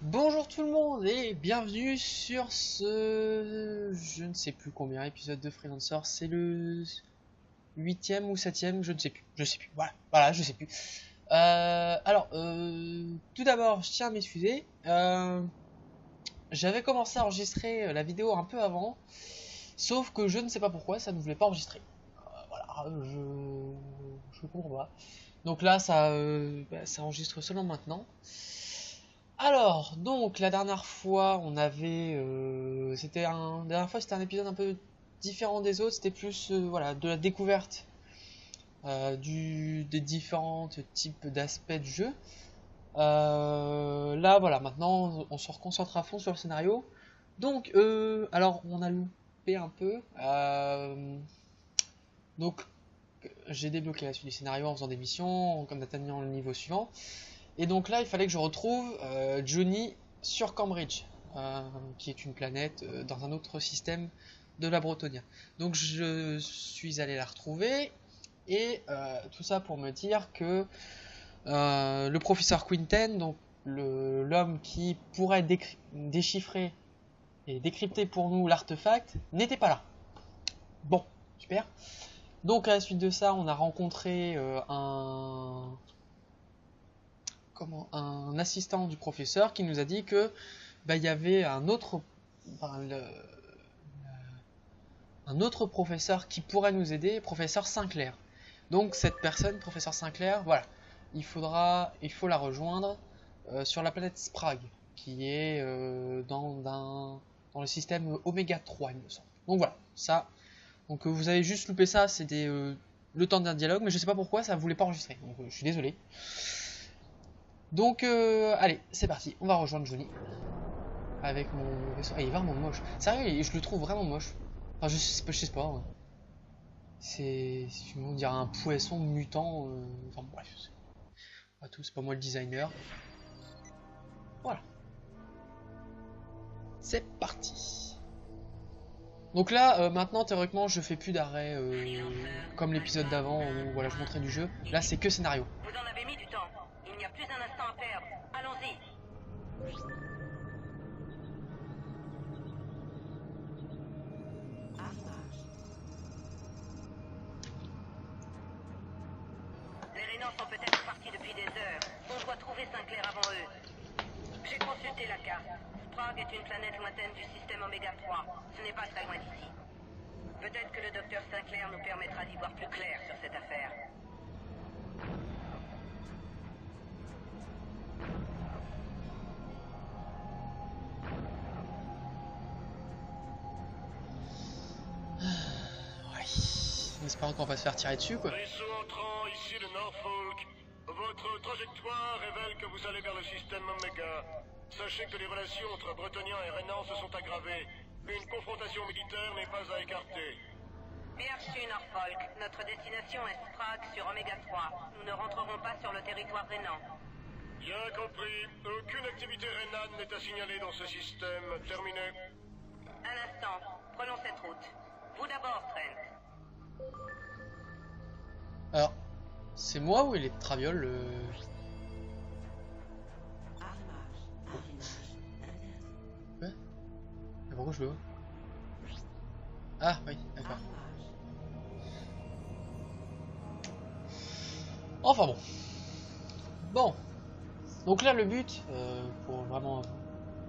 Bonjour tout le monde et bienvenue sur ce... je ne sais plus combien épisode de Freelancer, c'est le 8e ou 7e, je sais plus, voilà, je sais plus. Tout d'abord, je tiens à m'excuser, j'avais commencé à enregistrer la vidéo un peu avant, sauf que je ne sais pas pourquoi, ça ne voulait pas enregistrer. Je comprends pas. Donc là, ça enregistre seulement maintenant. Alors, donc la dernière fois, la dernière fois c'était un épisode un peu différent des autres. C'était plus, voilà, de la découverte des différents types d'aspects du jeu. Là, voilà, maintenant on se reconcentre à fond sur le scénario. Donc, alors on a loupé un peu. Donc, j'ai débloqué la suite du scénario en faisant des missions, comme atteignant le niveau suivant. Et donc là, il fallait que je retrouve Johnny sur Cambridge, qui est une planète dans un autre système de la Bretonnia. Donc je suis allé la retrouver, et tout ça pour me dire que le professeur Quinten, donc l'homme qui pourrait déchiffrer et décrypter pour nous l'artefact, n'était pas là. Bon, super. Donc à la suite de ça, on a rencontré un assistant du professeur qui nous a dit que il y avait un autre professeur qui pourrait nous aider, professeur Sinclair. Donc cette personne, professeur Sinclair, voilà, il faut la rejoindre sur la planète Sprague, qui est dans le système Oméga 3, il me semble. Donc voilà, ça. Donc vous avez juste loupé ça, c'était le temps d'un dialogue, mais je sais pas pourquoi ça voulait pas enregistrer. Donc je suis désolé. Donc, allez, c'est parti, on va rejoindre Johnny. Avec mon vaisseau. Ah, il est vraiment moche. Sérieux, je le trouve vraiment moche. Enfin, je sais pas. Ouais. On dirait un poisson mutant. Enfin, bref. Pas tout, c'est pas moi le designer. Voilà. C'est parti. Donc là, maintenant, théoriquement, je fais plus d'arrêt comme l'épisode d'avant où voilà, je montrais du jeu. Là, c'est que scénario. Vous en avez mis du temps. Il n'y a plus un instant à perdre. Allons-y. Les Rénans sont peut-être partis depuis des heures. On doit trouver Sinclair avant eux. J'ai consulté la carte. Sprague est une planète lointaine du système Oméga 3. Ce n'est pas très loin d'ici. Peut-être que le docteur Sinclair nous permettra d'y voir plus clair sur cette affaire. En espérant qu'on va se faire tirer dessus, quoi. Vaisseau entrant, ici le Norfolk. Votre trajectoire révèle que vous allez vers le système Omega. Sachez que les relations entre Bretoniens et Rénans se sont aggravées. Une confrontation militaire n'est pas à écarter. Bien reçu, Norfolk. Notre destination est Sprague sur Oméga 3. Nous ne rentrerons pas sur le territoire Rénan. Bien compris. Aucune activité rénane n'est à signaler dans ce système. Terminé. Un instant. Prenons cette route. Vous d'abord, Trent. Alors, c'est moi ou il est traviole Ouais. Mais pourquoi je le vois? Ah oui, d'accord. Enfin bon. Bon. Donc là le but, pour vraiment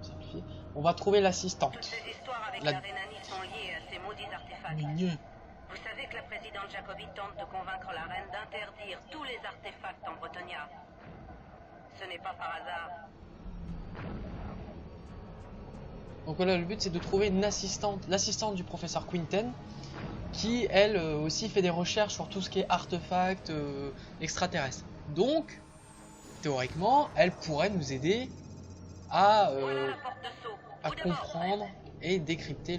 simplifier, on va trouver l'assistante. Toutes ces histoires avec La- la Rhénanie sont liées à ces maudits artefacts. Migneux. Vous savez que la présidente Jacobi tente de convaincre la reine d'interdire tous les artefacts en Bretonia. Ce n'est pas par hasard. Donc voilà, le but c'est de trouver une assistante, l'assistante du professeur Quinten, qui elle aussi fait des recherches sur tout ce qui est artefacts extraterrestres. Donc, théoriquement, elle pourrait nous aider à, Voilà la porte de saut. à Vous d'abord, comprendre et décrypter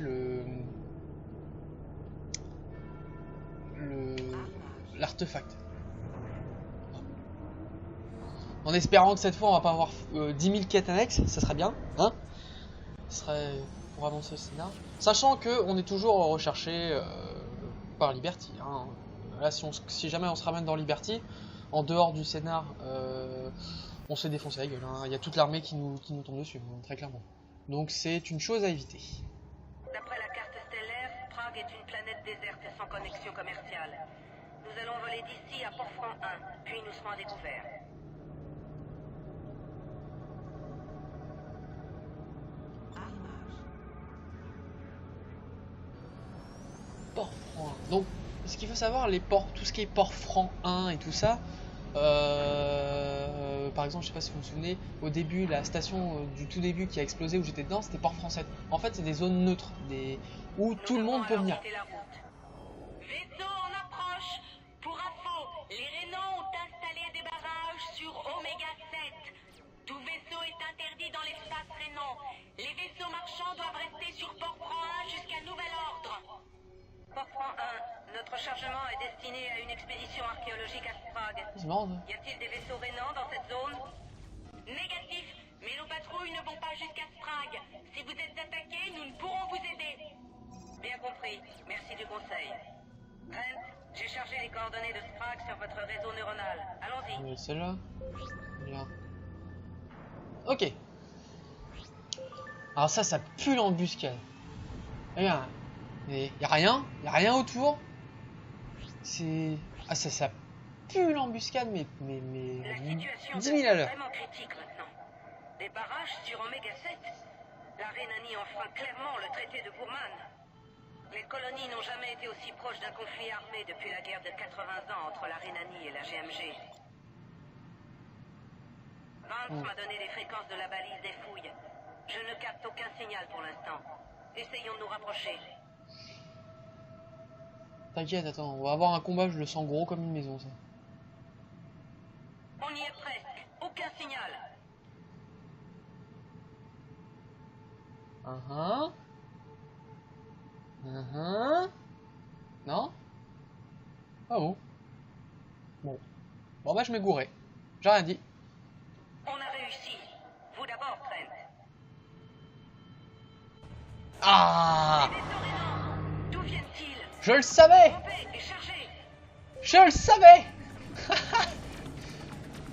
l'artefact. En espérant que cette fois on va pas avoir 10 000 quêtes annexes, ça serait bien, hein? Ce serait pour avancer le scénar. Sachant que on est toujours recherché par Liberty. Hein. Là, si jamais on se ramène dans Liberty, en dehors du scénar on se fait défoncer la gueule. Hein. Il y a toute l'armée qui nous tombe dessus, hein, très clairement. Donc c'est une chose à éviter. D'après la carte stellaire, Prague est une planète déserte sans connexion commerciale. Nous allons voler d'ici à Port-Franc 1, puis nous serons à découvert. Port-Franc 1. Donc, ce qu'il faut savoir, les ports, tout ce qui est Port-Franc 1 et tout ça, par exemple, je sais pas si vous vous souvenez, au début, la station du tout début qui a explosé où j'étais dedans, c'était Port-Franc 7. En fait, c'est des zones neutres, où tout le monde peut venir. Vaisseau en approche. Pour info, les Rénans ont installé des barrages sur Oméga 7. Tout vaisseau est interdit dans l'espace Rénan. Les vaisseaux marchands doivent rester sur Port-Franc 1 jusqu'à nouvel ordre. Port-Franc 1, notre chargement est destiné à une expédition archéologique à Sprague. C'est marrant, ça. Y a-t-il des vaisseaux Rénans dans cette zone? Négatif, mais nos patrouilles ne vont pas jusqu'à Sprague. Si vous êtes attaqués, nous ne pourrons vous aider. Bien compris, merci du conseil. Brent, j'ai chargé les coordonnées de Sprague sur votre réseau neuronal. Allons-y. Celle-là. Bien. Ok. Alors ça pue l'embuscade. Regarde. Il y a rien autour. C'est... Ah ça pue l'embuscade, mais La situation 10 000 à est l'heure. vraiment critique maintenant. Des barrages sur Oméga 7. La Rhénanie enfreint clairement le traité de Bourman. Les colonies n'ont jamais été aussi proches d'un conflit armé depuis la guerre de 80 ans entre la Rhénanie et la GMG. Vance m'a donné les fréquences de la balise des fouilles. Je ne capte aucun signal pour l'instant. Essayons de nous rapprocher. T'inquiète, attends, on va avoir un combat, je le sens gros comme une maison, ça. On y est presque. Aucun signal. Non? Ah bon? Bon bah je m'ai gouré. J'ai rien dit. On a réussi. Vous d'abord, Trent. Ah! Les vaisseaux Rénans, d'où viennent-ils? Je le savais! Campez et chargez. Je le savais!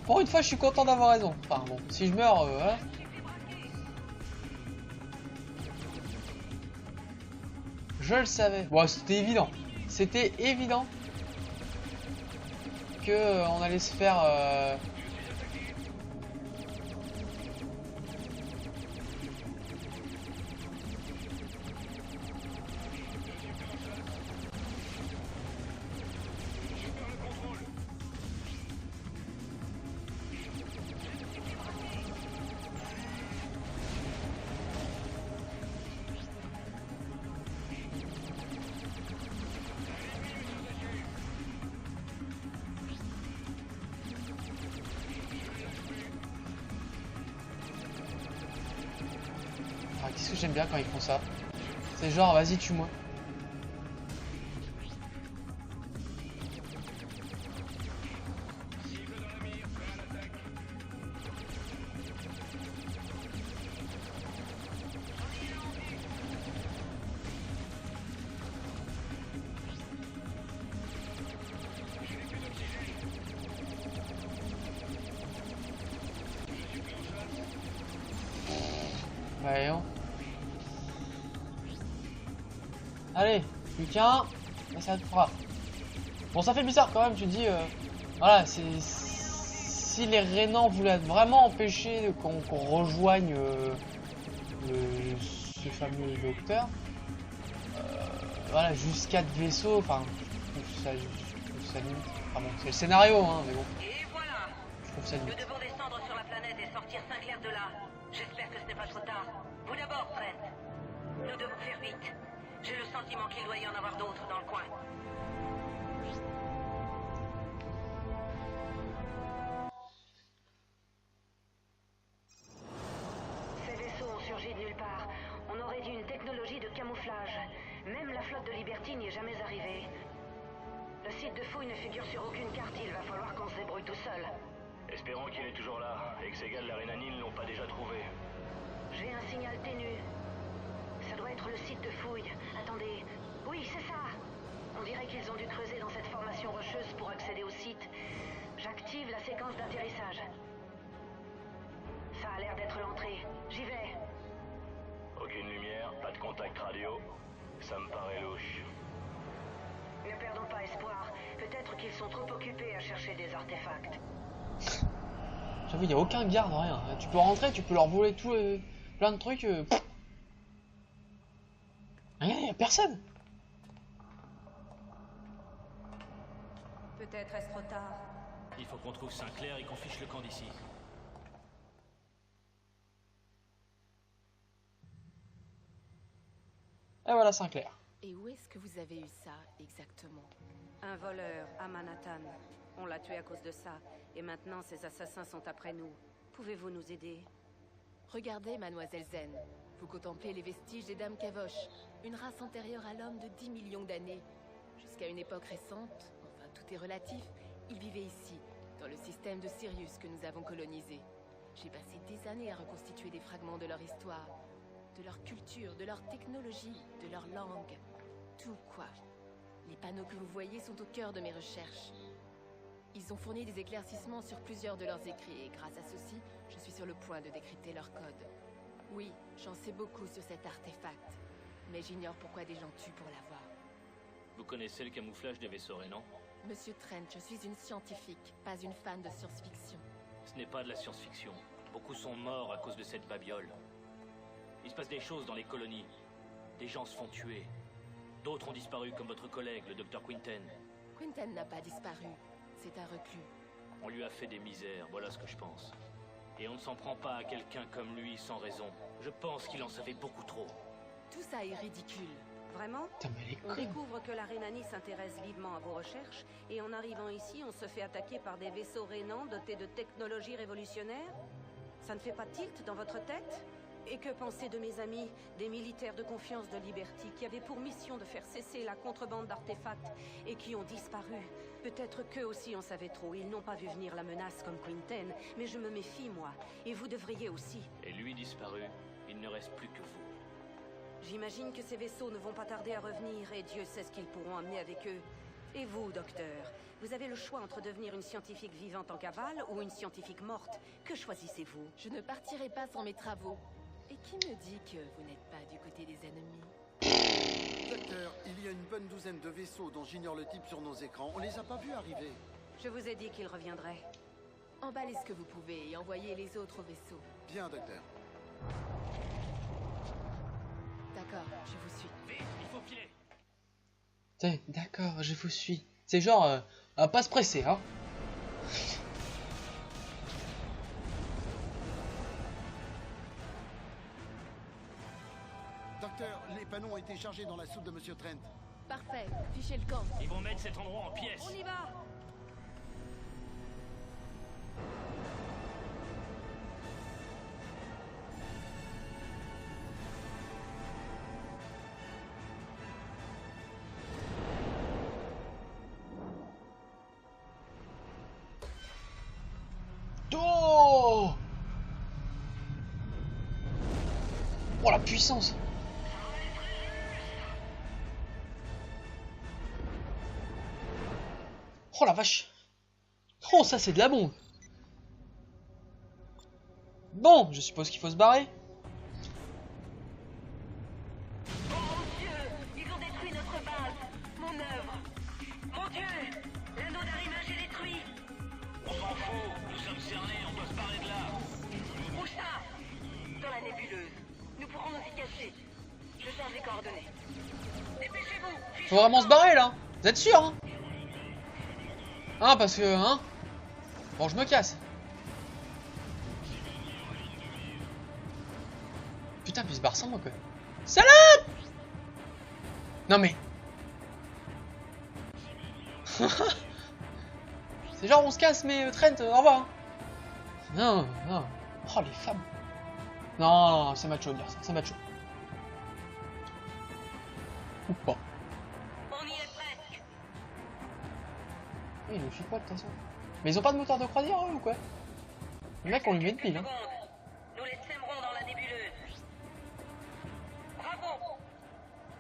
Pour une fois, je suis content d'avoir raison. Enfin bon, si je meurs, voilà. Je le savais. Bon, c'était évident. C'était évident que on allait se faire. Ah, qu'est-ce que j'aime bien quand ils font ça? C'est genre, vas-y, tue-moi. Voyons. Allez, plus qu'un, et ça te fera. Bon, ça fait bizarre quand même, tu te dis, voilà, si les Rénans voulaient vraiment empêcher qu'on rejoigne ce fameux docteur, voilà, juste 4 vaisseaux, enfin, je trouve ça limite. Enfin bon, c'est le scénario, hein, mais bon, Et voilà. je trouve ça Nous limite. devons descendre sur la planète et sortir Sinclair de là. J'espère que ce n'est pas trop tard. Vous d'abord, Trent. Nous devons faire vite. J'ai le sentiment qu'il doit y en avoir d'autres dans le coin. Ces vaisseaux ont surgi de nulle part. On aurait dû une technologie de camouflage. Même la flotte de Liberty n'y est jamais arrivée. Le site de fouille ne figure sur aucune carte. Il va falloir qu'on se débrouille tout seul. Espérons qu'il est toujours là, et que ces gars de la Rhénanie ne l'ont pas déjà trouvé. J'ai un signal ténu. Ça doit être le site de fouille. Attendez. Oui, c'est ça. On dirait qu'ils ont dû creuser dans cette formation rocheuse pour accéder au site. J'active la séquence d'atterrissage. Ça me paraît louche. Ne perdons pas espoir. Peut-être qu'ils sont trop occupés à chercher des artefacts. J'avoue, il n'y a aucun garde, rien. Tu peux rentrer, tu peux leur voler tout, plein de trucs. Rien, il n'y a personne. Peut-être est-ce trop tard. Il faut qu'on trouve Sinclair et qu'on fiche le camp d'ici. Et voilà Sinclair. Et où est-ce que vous avez eu ça, exactement? Un voleur à Manhattan. On l'a tué à cause de ça. Et maintenant, ces assassins sont après nous. Pouvez-vous nous aider? Regardez, mademoiselle Zen. Vous contemplez les vestiges des Dames Kavosh, une race antérieure à l'homme de 10 millions d'années. Jusqu'à une époque récente, enfin tout est relatif, ils vivaient ici, dans le système de Sirius que nous avons colonisé. J'ai passé des années à reconstituer des fragments de leur histoire, de leur culture, de leur technologie, de leur langue. Tout quoi. Les panneaux que vous voyez sont au cœur de mes recherches. Ils ont fourni des éclaircissements sur plusieurs de leurs écrits et grâce à ceci, je suis sur le point de décrypter leur code. Oui, j'en sais beaucoup sur cet artefact, mais j'ignore pourquoi des gens tuent pour l'avoir. Vous connaissez le camouflage des vaisseaux rénants? Monsieur Trent, je suis une scientifique, pas une fan de science-fiction. Ce n'est pas de la science-fiction. Beaucoup sont morts à cause de cette babiole. Il se passe des choses dans les colonies. Des gens se font tuer. D'autres ont disparu, comme votre collègue, le docteur Quinten. Quinten n'a pas disparu. C'est un reclus. On lui a fait des misères, voilà ce que je pense. Et on ne s'en prend pas à quelqu'un comme lui sans raison. Je pense qu'il en savait beaucoup trop. Tout ça est ridicule. Vraiment? Putain, mais elle est On conne. découvre que la Rhénanie s'intéresse vivement à vos recherches, et en arrivant ici, on se fait attaquer par des vaisseaux rénants dotés de technologies révolutionnaires? Ça ne fait pas tilt dans votre tête? Et que penser de mes amis, des militaires de confiance de Liberty, qui avaient pour mission de faire cesser la contrebande d'artefacts, et qui ont disparu? Peut-être qu'eux aussi en savaient trop, ils n'ont pas vu venir la menace comme Quinten, mais je me méfie, moi, et vous devriez aussi. Et lui disparu, il ne reste plus que vous. J'imagine que ces vaisseaux ne vont pas tarder à revenir, et Dieu sait ce qu'ils pourront amener avec eux. Et vous, docteur, vous avez le choix entre devenir une scientifique vivante en cavale ou une scientifique morte. Que choisissez-vous? Je ne partirai pas sans mes travaux. Et qui me dit que vous n'êtes pas du côté des ennemis? Docteur, il y a une bonne douzaine de vaisseaux dont j'ignore le type sur nos écrans. On les a pas vus arriver. Je vous ai dit qu'ils reviendraient. Emballez ce que vous pouvez et envoyez les autres au vaisseau. Bien, docteur. D'accord, je vous suis. Vite, il faut filer. Tiens, d'accord, je vous suis. C'est genre, à pas se presser, hein. Docteur, les panneaux ont été chargés dans la soupe de Monsieur Trent. Parfait, fichez le camp. Ils vont mettre cet endroit en pièces. On y va! Oh, oh la puissance. Oh la vache. Oh ça c'est de la bombe. Bon, je suppose qu'il faut se barrer. Oh mon Dieu! Ils ont détruit notre base! Mon œuvre! Mon Dieu! L'anneau d'arrimage est détruit! On s'en fout, nous sommes cernés, on doit se barrer de là. Où ça? Dans la nébuleuse. Nous pourrons nous y cacher. Je change les coordonnées. Dépêchez-vous! Faut vraiment se barrer là. Vous êtes sûr hein? Ah parce que hein. Bon je me casse. Putain puis il se barre sans moi quoi. Salope! Non mais. C'est genre on se casse mais Trent au revoir. Non, non. Oh les femmes. Non, non, c'est macho de dire ça, c'est macho. Ou pas. On y est presque! Il ne suit pas de toute façon. Mais ils ont pas de moteur de croisière eux ou quoi? Le mec on lui met une pile hein. Nous les sèmerons dans la nébuleuse. Bravo!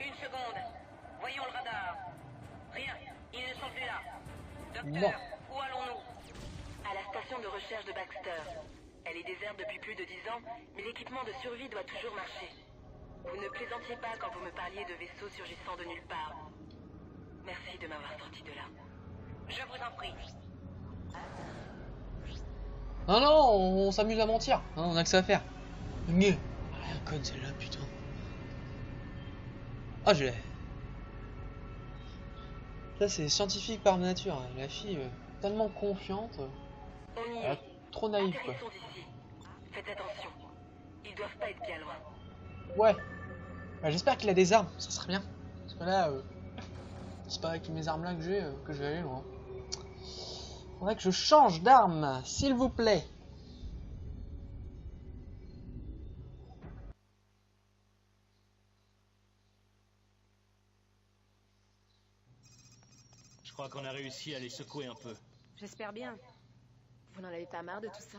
Une seconde. Voyons le radar. Rien. Ils ne sont plus là. Docteur, où allons-nous? À la station de recherche de Baxter. Elle est déserte depuis plus de 10 ans, mais l'équipement de survie doit toujours marcher. Vous ne plaisantiez pas quand vous me parliez de vaisseaux surgissant de nulle part. Merci de m'avoir sorti de là. Je vous en prie. Non, non, on s'amuse à mentir. Hein, on a que ça à faire. Mieux. Un code celle-là, putain. Ah, je l'ai. Ça, c'est scientifique par nature. Hein. La fille, tellement confiante. On y Elle est. est trop naïve, quoi. Atterrissons d'ici. Faites attention. Ils doivent pas être bien loin. Ouais. Bah, j'espère qu'il a des armes, ça serait bien. Parce que là, c'est pas avec mes armes là que j'ai que je vais aller loin. Faudrait que je change d'arme, s'il vous plaît. Je crois qu'on a réussi à les secouer un peu. J'espère bien. Vous n'en avez pas marre de tout ça?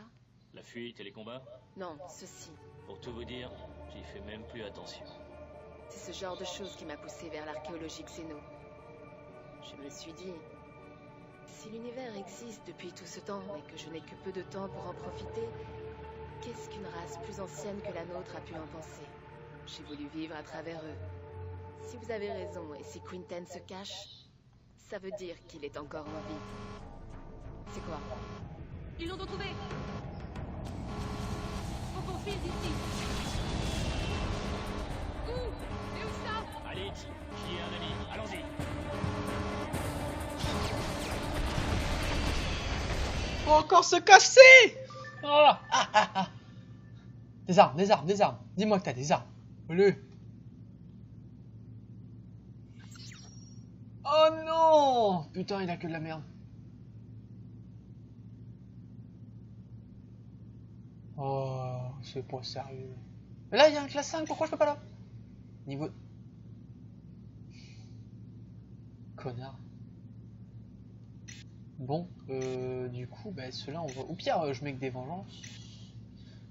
La fuite et les combats? Non, ceci. Pour tout vous dire, j'y fais même plus attention. C'est ce genre de choses qui m'a poussé vers l'archéologie xéno. Je me suis dit, si l'univers existe depuis tout ce temps, mais que je n'ai que peu de temps pour en profiter, qu'est-ce qu'une race plus ancienne que la nôtre a pu en penser? J'ai voulu vivre à travers eux. Si vous avez raison, et si Quinten se cache, ça veut dire qu'il est encore en vie. C'est quoi? Ils l'ont retrouvé. Faut qu'on file d'ici. Où? Et où ça? Alit, j'y ai un ami, allons-y. Faut encore se casser. Ah, ah, ah, ah. Des armes, des armes, des armes. Dis-moi que t'as des armes. Le. Oh non! Putain, il a que de la merde. Oh, c'est pas sérieux. Mais là, il y a un classe 5, pourquoi je peux pas là? Niveau... Connard. Bon, du coup, bah, ceux-là, on va... Au pire, je mets que des vengeances.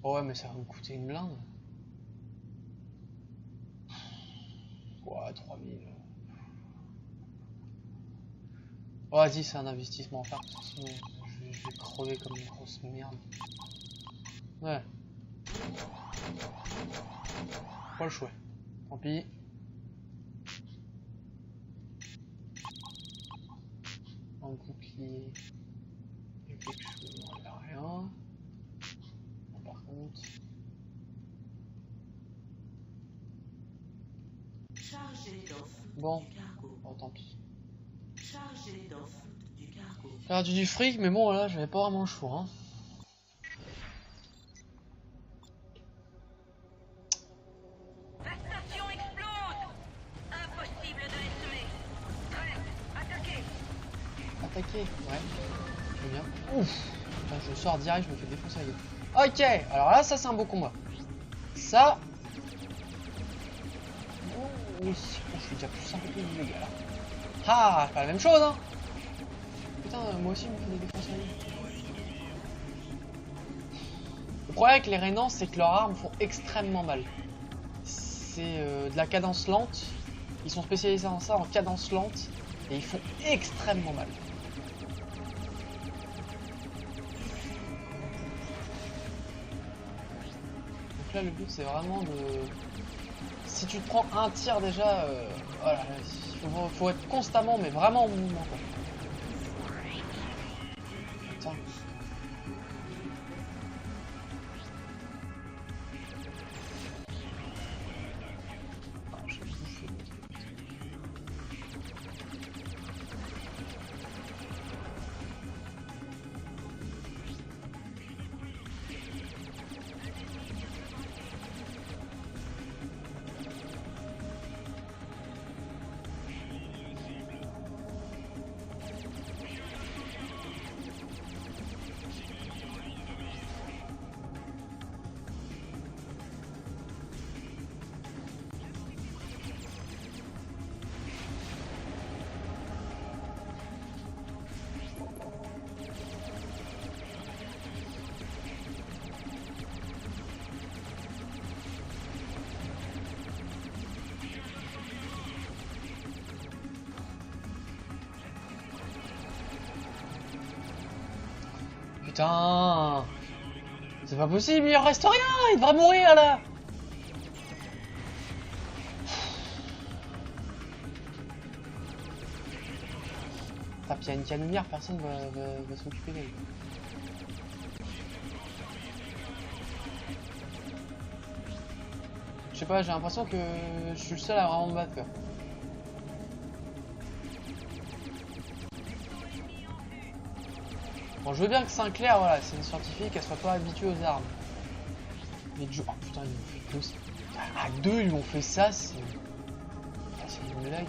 Oh ouais, mais ça va me coûter une blinde. Ouais, 3000. Oh, vas-y, c'est un investissement à faire, parce que sinon, je vais crever comme une grosse merde. Ouais. Pas le choix. Tant pis. Un bouclier. Il y a quelque chose. Non, il n'y a rien. Non, par contre. Bon. Oh, tant pis. J'ai perdu du fric, mais bon, là, j'avais pas vraiment le choix. Hein. La station explose. Impossible de les semer. Prêt, attaquez. Attaquer, ouais. Je veux bien. Ouf. Putain, je sors direct, je me fais défoncer la gueule. Ok, alors là, ça, c'est un beau combat. Ça... Oh, oui, je suis déjà plus un peu plus de dégâts, là. Ah, c'est pas la même chose, hein. Putain, moi aussi, je me fais des défoncer la gueule. Le problème avec les Rénans, c'est que leurs armes font extrêmement mal. C'est de la cadence lente. Ils sont spécialisés dans ça, en cadence lente. Et ils font extrêmement mal. Donc là, le but, c'est vraiment de... Si tu te prends un tir déjà, voilà, il faut être constamment, mais vraiment en mouvement, quoi. Putain. Putain, c'est pas possible, il en reste rien, il devrait mourir là. tape, il y a une canonnière, personne va s'occuper d'elle. Je sais pas, j'ai l'impression que je suis le seul à vraiment me battre quoi. Bon, je veux bien que Sinclair, voilà, c'est une scientifique, elle soit pas habituée aux armes. Mais oh putain, ils m'ont fait à deux, ils m'ont fait ça, c'est une blague.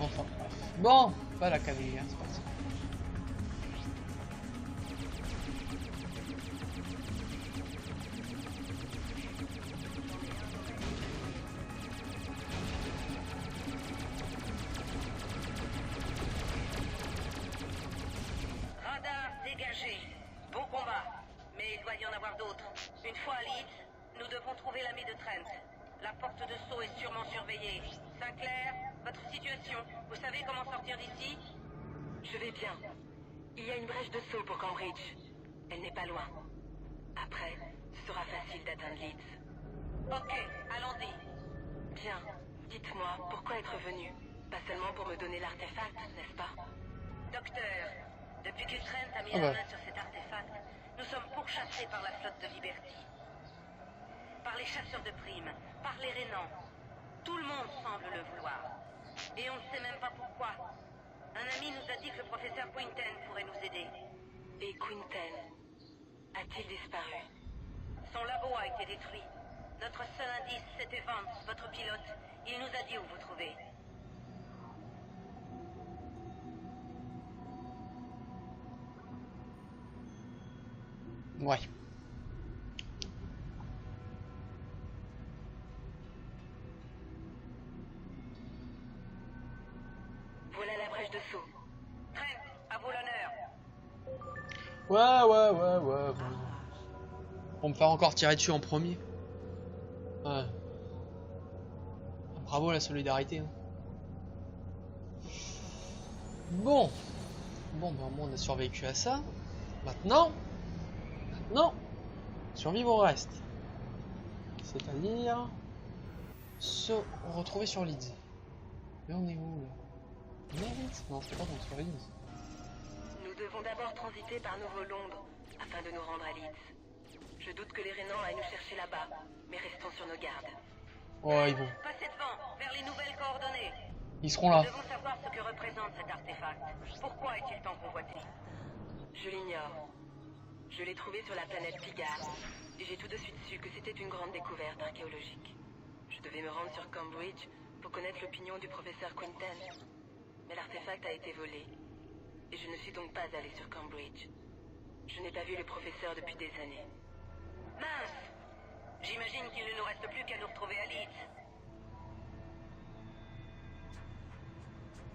Enfin, bref. Bon, pas la canonnière, c'est parti. Radar dégagé. Bon combat. Mais il doit y en avoir d'autres. Une fois à Leeds, nous devons trouver l'ami de Trent. La porte de saut est sûrement surveillée. Sinclair, votre situation. Vous savez comment sortir d'ici? Je vais bien. Il y a une brèche de saut pour Cambridge. Elle n'est pas loin. Après, ce sera facile d'atteindre Leeds. Ok, allons-y. Bien. Dites-moi, pourquoi être venu? Pas seulement pour me donner l'artefact, n'est-ce pas? Docteur, depuis que Trent a mis la main sur cet artefact, nous sommes pourchassés par la flotte de Liberty. Par les chasseurs de primes, par les Rénans. Tout le monde semble le vouloir. Et on ne sait même pas pourquoi. Un ami nous a dit que le professeur Quinten pourrait nous aider. Et Quinten a-t-il disparu? Son labo a été détruit. Notre seul indice, c'était Vance, votre pilote. Il nous a dit où vous trouver. Ouais. Voilà la brèche de saut. Trent, à vous l'honneur. Ouais. Pour me faire encore tirer dessus en premier. Ouais. Bravo la solidarité. Hein. Bon, bah, on a survécu à ça. Maintenant, survivre au reste. C'est-à-dire se retrouver sur Leeds. Mais on est où là? On est à Leeds? Non, c'est pas bon, sur Leeds. Nous devons d'abord transiter par Nouveau-Londres afin de nous rendre à Leeds. Je doute que les Rénans aillent nous chercher là-bas, mais restons sur nos gardes. Ouais, ils vont. Passez devant, vers les nouvelles coordonnées. Ils seront là. Nous devons savoir ce que représente cet artefact. Pourquoi est-il tant convoité? Je l'ignore. Je l'ai trouvé sur la planète Pigard, et j'ai tout de suite su que c'était une grande découverte archéologique. Je devais me rendre sur Cambridge pour connaître l'opinion du professeur Quinten. Mais l'artefact a été volé, et je ne suis donc pas allé sur Cambridge. Je n'ai pas vu le professeur depuis des années. Mince! J'imagine qu'il ne nous reste plus qu'à nous retrouver à Leeds.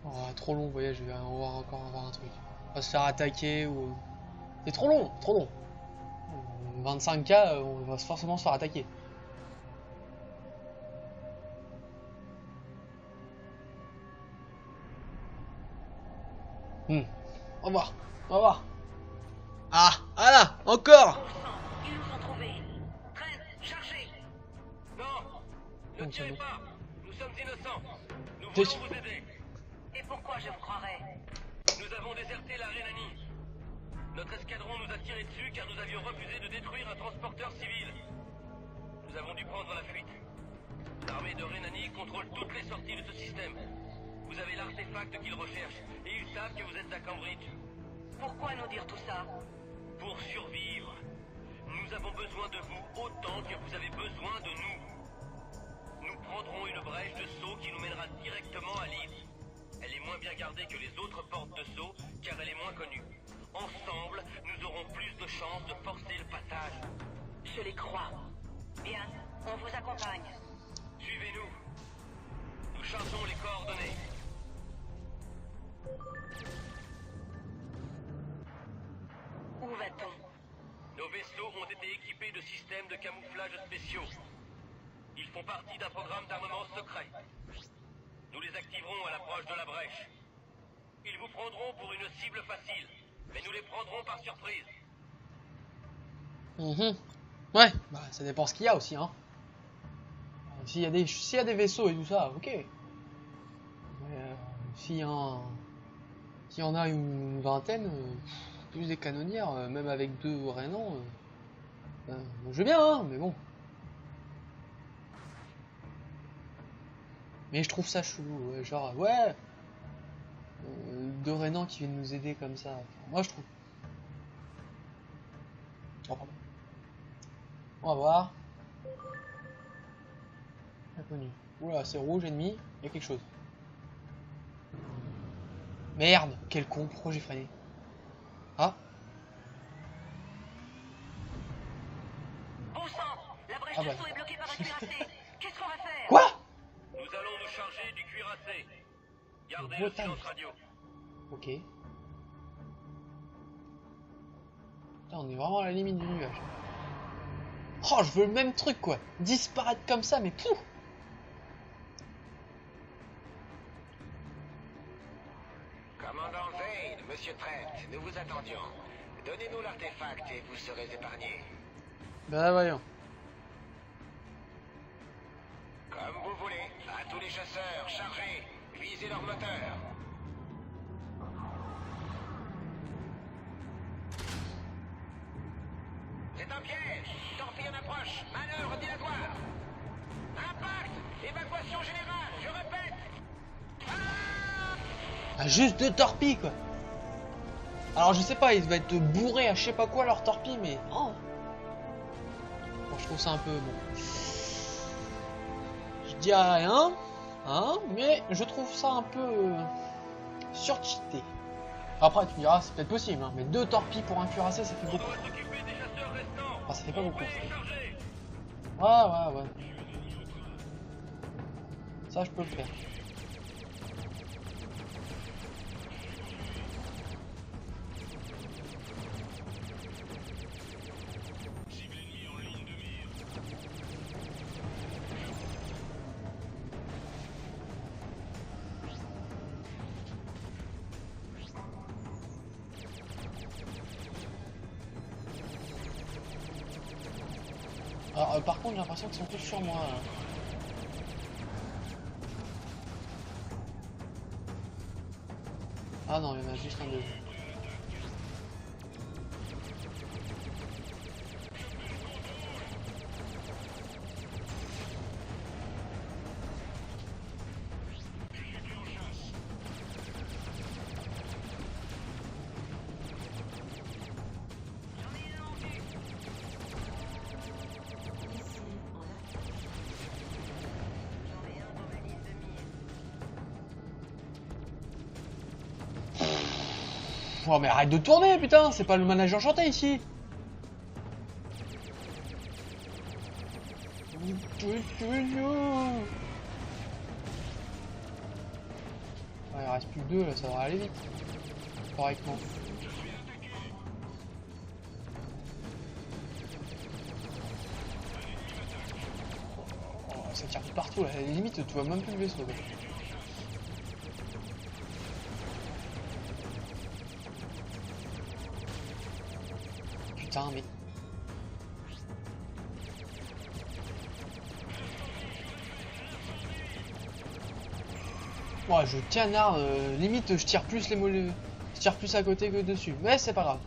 Oh, trop long le voyage, on va encore avoir un truc. On va se faire attaquer ou... C'est trop long, trop long. 25K, on va forcément se faire attaquer. On va voir. Ah là, encore. Ils nous ont trouvés. Trent, chargez. Non! Ne tirez pas! Nous sommes innocents! Nous T'es- voulons vous aider! Et pourquoi je vous croirais? Nous avons déserté la Rhénanie. Notre escadron nous a tiré dessus car nous avions refusé de détruire un transporteur civil. Nous avons dû prendre la fuite. L'armée de Rhénanie contrôle toutes les sorties de ce système. Vous avez l'artefact qu'ils recherchent et ils savent que vous êtes à Cambridge. Pourquoi nous dire tout ça? Pour survivre, nous avons besoin de vous autant que vous avez besoin de nous. Nous prendrons une brèche de saut qui nous mènera directement à Leeds. Elle est moins bien gardée que les autres portes de saut car elle est moins connue. Ensemble, nous aurons plus de chances de forcer le passage. Je les crois. Bien, on vous accompagne. Suivez-nous. Nous cherchons les coordonnées. Où va-t-on? Nos vaisseaux ont été équipés de systèmes de camouflage spéciaux. Ils font partie d'un programme d'armement secret. Nous les activerons à l'approche de la brèche. Ils vous prendront pour une cible facile, mais nous les prendrons par surprise. Ouais, bah ça dépend ce qu'il y a aussi, hein. S'il y a des vaisseaux et tout ça, ok. Mais s'il y en a une vingtaine, plus des canonnières, même avec 2 Rainans, je veux bien, hein, mais bon. Mais je trouve ça chelou, ouais, genre, ouais, 2 Rainans qui viennent nous aider comme ça. Enfin, moi, je trouve. Oh, pardon. On va voir. Inconnu. Oula, c'est rouge, ennemi, il y a quelque chose. Merde, quel con, pourquoi j'ai freiné? Ah, Bon sang, la brèche Ah de bah. saut est bloquée par un cuirassé. Qu'est-ce qu'on va faire? quoi? Nous allons nous charger du cuirassé. Gardez Le le botan. silence radio. Ok. Putain, on est vraiment à la limite du nuage. Oh, je veux le même truc, quoi. Disparaître comme ça, mais pouf. Commandant Zane, Monsieur Trent, nous vous attendions. Donnez-nous l'artefact et vous serez épargnés. Bah voyons. Comme vous voulez. À tous les chasseurs, chargez. Visez leur moteur. C'est un piège. Torpille en approche. Manœuvre dilatoire. Impact. Évacuation générale. Je répète. Ah, juste 2 torpilles, quoi. Alors, je sais pas, ils devaient être bourrés à je sais pas quoi, leur torpille, mais... Oh. Bon, je trouve ça un peu... Bon. Je dis rien, hein, mais je trouve ça un peu... surcheaté. Après, tu me diras, c'est peut-être possible, hein, mais 2 torpilles pour un cuirassé, ça fait On beaucoup. doit s'occuper des chasseurs restants. Enfin, ça fait pas beaucoup. Envoyez charger. Ouais. Ça, je peux le faire. Alors, par contre, j'ai l'impression qu'ils sont tous sur moi. Là. Ah non, il y en a juste un deuxième. Oh mais arrête de tourner putain, c'est pas le manège enchanté ici. Ouais, il reste plus que 2 là, ça devrait aller vite. Correctement. Oh, ça tire de partout là, à la limite tu vois même plus le vaisseau. Quoi. Putain mais... Ouais, je canard, limite je tire plus les mollets, je tire plus à côté que dessus, mais c'est pas grave.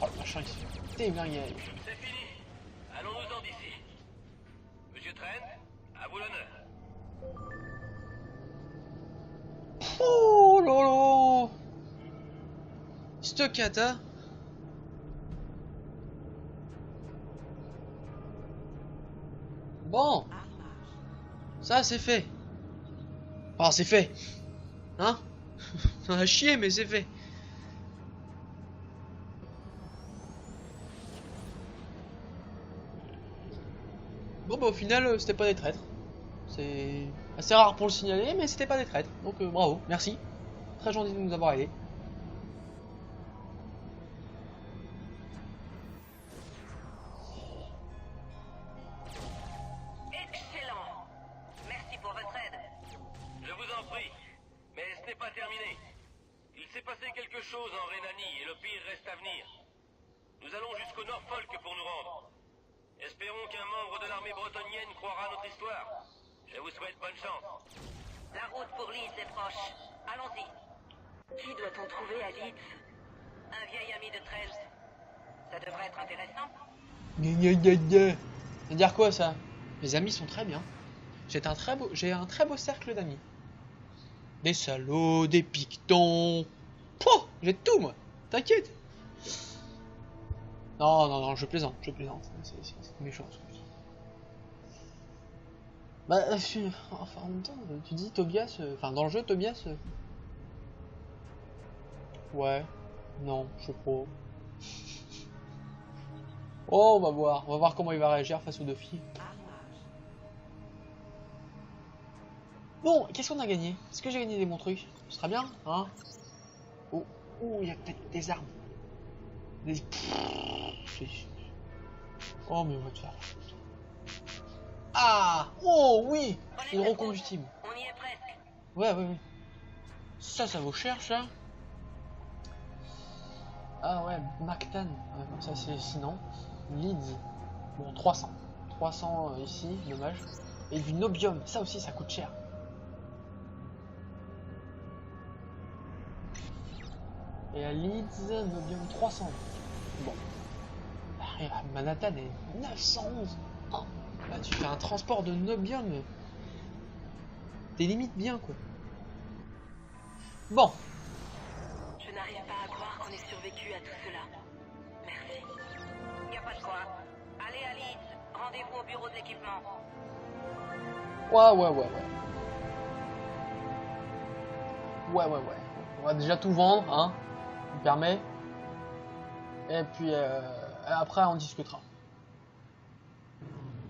Oh le machin il se fait déglinguer. C'est fini. Allons-nous-en d'ici. Monsieur Trent, à vous l'honneur. Oh lolo. Stockata. Bon. Ça c'est fait. Enfin c'est fait. Hein? Ça a chier mais c'est fait. Bon bah au final c'était pas des traîtres. C'est assez rare pour le signaler mais c'était pas des traîtres. Donc bravo, merci. Très gentil de nous avoir aidés. Excellent. Merci pour votre aide. Je vous chose en Rhénanie et le pire reste à venir. Nous allons jusqu'au Norfolk pour nous rendre. Espérons qu'un membre de l'armée bretonnienne croira à notre histoire. Je vous souhaite bonne chance. La route pour Leeds est proche. Allons-y. Qui doit-on trouver à Leeds? Un vieil ami de Trent. Ça devrait être intéressant. Ça veut dire quoi ça? Mes amis sont très bien. J'ai un très beau cercle d'amis. Des salauds, des pictons. Pouah, j'ai tout moi. T'inquiète. Non, je plaisante, c'est méchant. Bah, enfin, en même temps, tu dis Tobias, enfin dans le jeu Tobias. Ouais, non, je sais pas. Oh, on va voir comment il va réagir face aux deux filles. Bon, qu'est-ce qu'on a gagné? Est-ce que j'ai gagné des bons trucs? Ce sera bien, hein? Oh, il y a peut-être des armes. Des... Oh, mais on va te faire. Ah! Oh, oui! Hydrocombustible. On y est presque. Ouais. Ça vaut cher, ça. Ah ouais, Mactan. Ouais, bon, ça c'est sinon. Leeds. Bon, 300. 300 ici, dommage. Et du nobium, ça aussi ça coûte cher. Et à Leeds, nobium 300. Bon. Manhattan est 911. Oh. Là tu fais un transport de nobium. T'es limite bien quoi. Bon. Je n'arrive pas à croire qu'on ait survécu à tout cela. Merci. Y a pas de quoi. Allez à Leeds. Rendez-vous au bureau de l'équipement. Ouais. On va déjà tout vendre, hein. Ça me permet. Et puis après on discutera.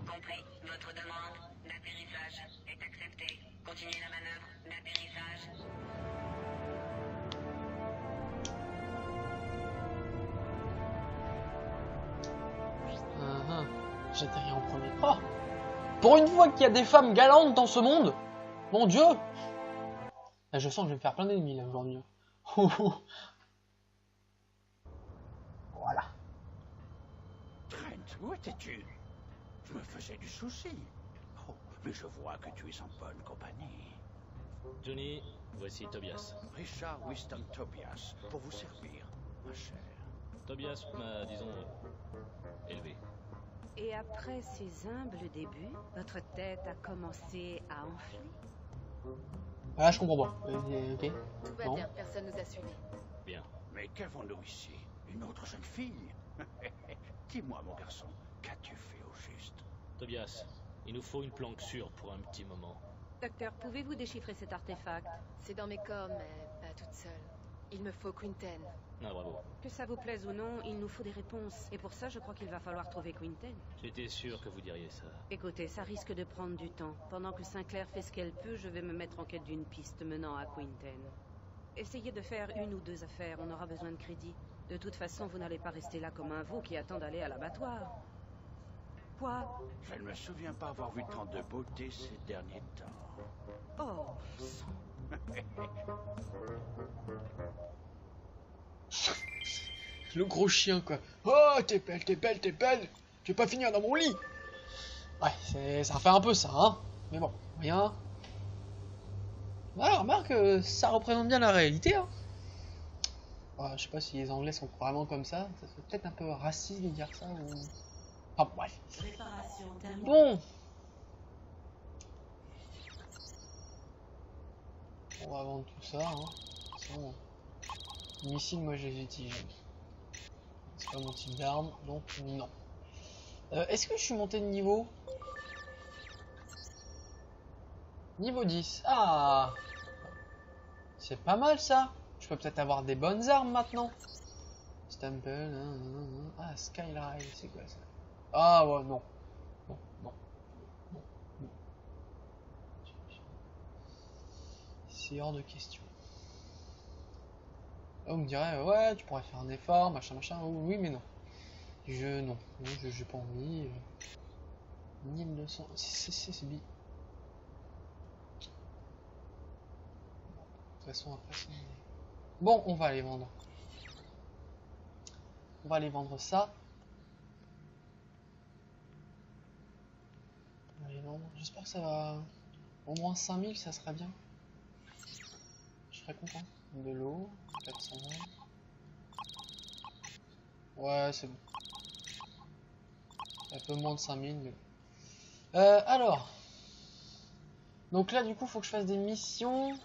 Compris. Votre demande d'atterrissage est acceptée. Continuez la manœuvre d'atterrissage. J'atterris en premier. Oh, pour une fois qu'il y a des femmes galantes dans ce monde, mon Dieu. Là, je sens que je vais me faire plein d'ennemis là aujourd'hui. Voilà. Trent, où étais-tu? Je me faisais du souci. Oh, mais je vois que tu es en bonne compagnie. Johnny, voici Tobias. Richard Winston Tobias, pour vous servir, ma chère. Tobias m'a, disons, élevé. Et après ces humbles débuts, votre tête a commencé à enfler? Ah, je comprends pas. Ok. Tout va Non. bien, personne nous a suivis. Bien. Mais qu'avons-nous ici? Une autre jeune fille? Dis-moi, mon garçon, qu'as-tu fait au juste? Tobias, il nous faut une planque sûre pour un petit moment. Docteur, pouvez-vous déchiffrer cet artefact? C'est dans mes cordes, mais pas toute seule. Il me faut Quinten. Ah, bravo. Que ça vous plaise ou non, il nous faut des réponses. Et pour ça, je crois qu'il va falloir trouver Quinten. J'étais sûr que vous diriez ça. Écoutez, ça risque de prendre du temps. Pendant que Sinclair fait ce qu'elle peut, je vais me mettre en quête d'une piste menant à Quinten. Essayez de faire une ou deux affaires, on aura besoin de crédit. De toute façon, vous n'allez pas rester là comme un veau qui attend d'aller à l'abattoir. Quoi? Je ne me souviens pas avoir vu tant de beauté ces derniers temps. Oh, sang. Le gros chien quoi. Oh, t'es belle. Tu veux pas finir dans mon lit? Ouais, ça fait un peu ça, hein. Mais bon, rien. Voilà, remarque, ça représente bien la réalité, hein. Je sais pas si les Anglais sont vraiment comme ça. Ça serait peut-être un peu raciste de dire ça ou... Ah, bref. Bon. On va vendre tout ça, hein. Sinon, missile, moi je les utilise. C'est pas mon type d'arme, donc non. Est-ce que je suis monté de niveau? Niveau 10. Ah, c'est pas mal ça. Je peux peut-être avoir des bonnes armes maintenant. Stumble. Ah, Skyline, c'est quoi ça? Ah ouais, non. Non. C'est hors de question. On me dirait, ouais, tu pourrais faire un effort, machin. Oui, mais non. Non, j'ai pas envie. 1200. C'est bien. De toute façon, après, Bon, on va aller vendre. On va aller vendre ça. On va aller vendre. J'espère que ça va... Au moins 5000, ça sera bien. Je serais content. De l'eau. 420. Ouais, c'est bon. Un peu moins de 5000, mais... alors... Donc là, du coup, faut que je fasse des missions...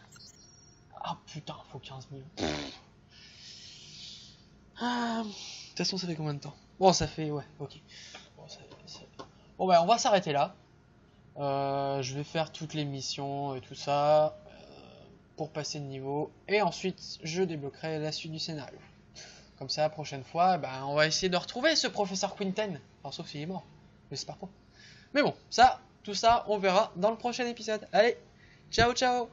Ah putain, faut 15 000. Ah, de toute façon, ça fait combien de temps? Bon, ça fait... Ouais, ok. Bon, bah, on va s'arrêter là. Je vais faire toutes les missions et tout ça pour passer de niveau. Et ensuite, je débloquerai la suite du scénario. Comme ça, la prochaine fois, bah, on va essayer de retrouver ce professeur Quinten. Enfin, sauf s'il est mort. J'espère pas. Mais bon, ça, tout ça, on verra dans le prochain épisode. Allez, ciao, ciao!